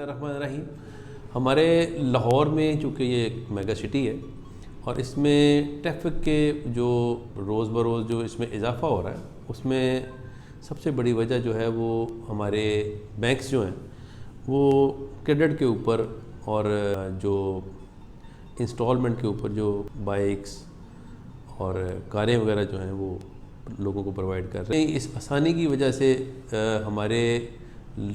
बिस्मिल्लाहिर्रहमानिर्रहीम। हमारे लाहौर में चूँकि ये एक मेगा सिटी है और इसमें ट्रैफिक के जो रोज़ बरोज़ जो इसमें इजाफ़ा हो रहा है, उसमें सबसे बड़ी वजह जो है वो हमारे बैंक्स जो हैं वो क्रेडिट के ऊपर और जो इंस्टॉलमेंट के ऊपर जो बाइक्स और कारें वगैरह जो हैं वो लोगों को प्रोवाइड कर रहे हैं। इस आसानी की वजह से हमारे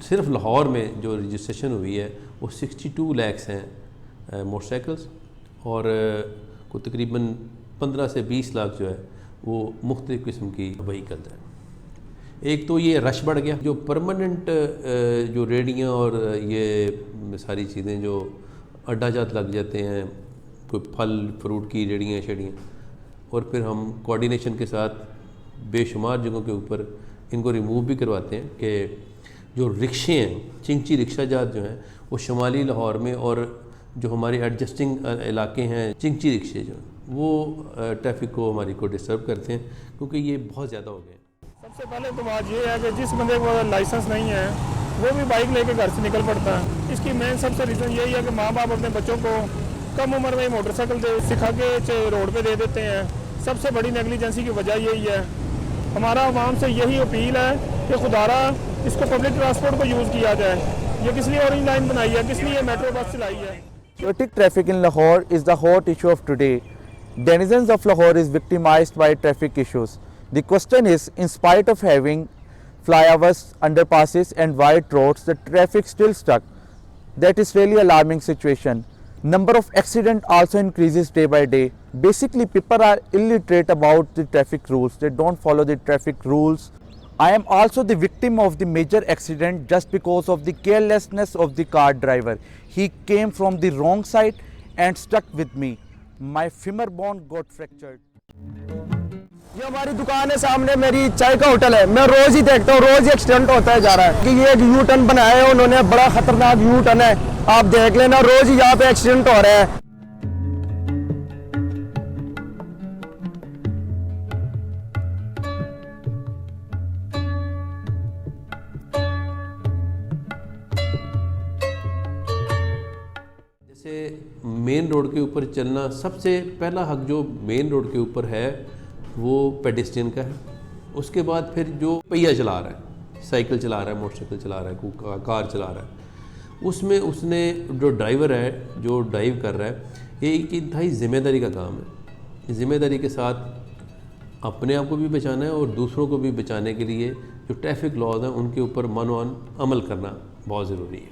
सिर्फ लाहौर में जो रजिस्ट्रेशन हुई है वो 62 लाख हैं मोटरसाइकिल्स और को तकरीबन 15 से 20 लाख जो है वो मुख्तलिफ़ किस्म की व्हीकल्स हैं। एक तो ये रश बढ़ गया, जो परमानेंट जो रेडियाँ और ये सारी चीज़ें जो अड्डा जात लग जाते हैं, कोई फल फ्रूट की रेडियाँ शेडियाँ, और फिर हम कोऑर्डिनेशन के साथ बेशुमार जगहों के ऊपर इनको रिमूव भी करवाते हैं कि जो रिक्शे हैं, चिंची रिक्शा जात जो हैं वो शुमाली लाहौर में और जो हमारे एडजस्टिंग इलाके हैं चिंची रिक्शे जो वो ट्रैफिक को हमारी को डिस्टर्ब करते हैं, क्योंकि ये बहुत ज़्यादा हो गए। सबसे पहले तो बात ये है कि जिस बंदे को लाइसेंस नहीं है वो भी बाइक लेके घर से निकल पड़ता है। इसकी मेन सबसे रीज़न यही है कि माँ बाप अपने बच्चों को कम उम्र में ही मोटरसाइकिल सिखा के रोड पे दे देते हैं। सबसे बड़ी नेग्लिजेंसी की वजह यही है। हमारा आवाम से यही अपील है कि खुदारा इसको पब्लिक ट्रांसपोर्ट को यूज़ किया जाए। ये किस लिए ऑरेंज लाइन बनाई है, किस लिए मेट्रो बस चलाई है। Chaotic traffic in Lahore is the hot issue of today. Denizens of Lahore is victimized by traffic issues. The question is, in spite of having flyovers, underpasses and wide roads, the traffic still stuck. That is really alarming situation. Number of accidents also increases day by day. Basically, people are illiterate about the traffic rules. They don't follow the traffic rules. I am also the victim of the major accident just because of the carelessness of the car driver. He came from the wrong side and stuck with me. My femur bone got fractured. ये हमारी दुकान है, सामने मेरी चाय का hotel है। मैं रोज ही देखता हूँ, रोज ही एक्सीडेंट होता है जा रहा है कि ये एक यू टर्न बनाया है उन्होंने, बड़ा खतरनाक यू टर्न है। आप देख लेना, रोज ही यहाँ पे एक्सीडेंट हो रहा है। मेन रोड के ऊपर चलना, सबसे पहला हक जो मेन रोड के ऊपर है वो पेडेस्ट्रियन का है। उसके बाद फिर जो पहिया चला रहा है, साइकिल चला रहा है, मोटरसाइकिल चला रहा है, कार चला रहा है, उसमें उसने जो ड्राइवर है जो ड्राइव कर रहा है, ये एक इंतहाई ज़िम्मेदारी का काम है। ज़िम्मेदारी के साथ अपने आप को भी बचाना है और दूसरों को भी बचाने के लिए जो ट्रैफिक लॉज हैं उनके ऊपर मनोन अमल करना बहुत ज़रूरी है।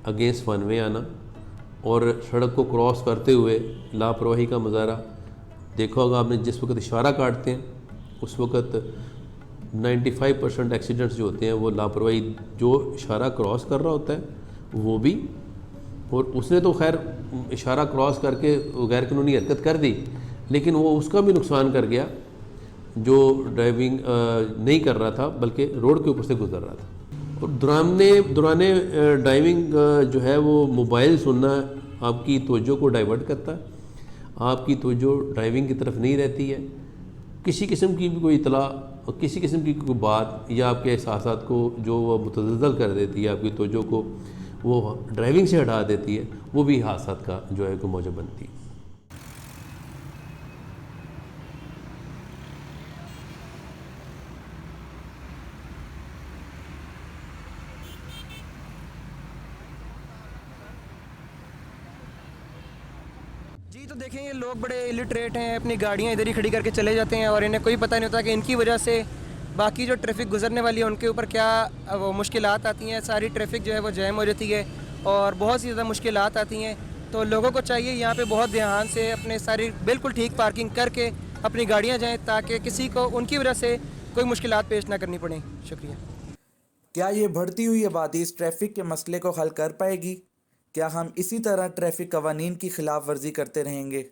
अगेंस्ट वन वे आना और सड़क को क्रॉस करते हुए लापरवाही का मुजाहरा देखा होगा आपने। जिस वक्त इशारा काटते हैं उस वक्त 95% एक्सीडेंट्स जो होते हैं वो लापरवाही, जो इशारा क्रॉस कर रहा होता है वो भी, और उसने तो खैर इशारा क्रॉस करके गैर कानूनी हरकत कर दी, लेकिन वो उसका भी नुकसान कर गया जो ड्राइविंग नहीं कर रहा था बल्कि रोड के ऊपर से गुजर रहा था। और दौराने ड्राइविंग जो है वो मोबाइल सुनना आपकी तवज्जो को डाइवर्ट करता है, आपकी तवज्जो ड्राइविंग की तरफ नहीं रहती है। किसी किस्म की भी कोई इतला और किसी किस्म की कोई बात या आपके एहसासात को जो वो मुतज़्ज़ल कर देती है, आपकी तवज्जो को वो ड्राइविंग से हटा देती है, वो भी हादसात का जो है को मौजब बनती है। जी तो देखें, ये लोग बड़े इलिटरेट हैं, अपनी गाड़ियाँ इधर ही खड़ी करके चले जाते हैं और इन्हें कोई पता नहीं होता कि इनकी वजह से बाकी जो ट्रैफिक गुजरने वाली है उनके ऊपर क्या वो मुश्किलात आती हैं। सारी ट्रैफिक जो है वो जैम हो जाती है और बहुत सी ज़्यादा मुश्किलात आती हैं। तो लोगों को चाहिए यहाँ पे बहुत ध्यान से अपने सारी बिल्कुल ठीक पार्किंग करके अपनी गाड़ियाँ जाएँ ताकि किसी को उनकी वजह से कोई मुश्किलात पेश ना करनी पड़े। शुक्रिया। क्या ये बढ़ती हुई आबादी इस ट्रैफिक के मसले को हल कर पाएगी? क्या हम इसी तरह ट्रैफिक कवानीन की खिलाफ वर्जी करते रहेंगे?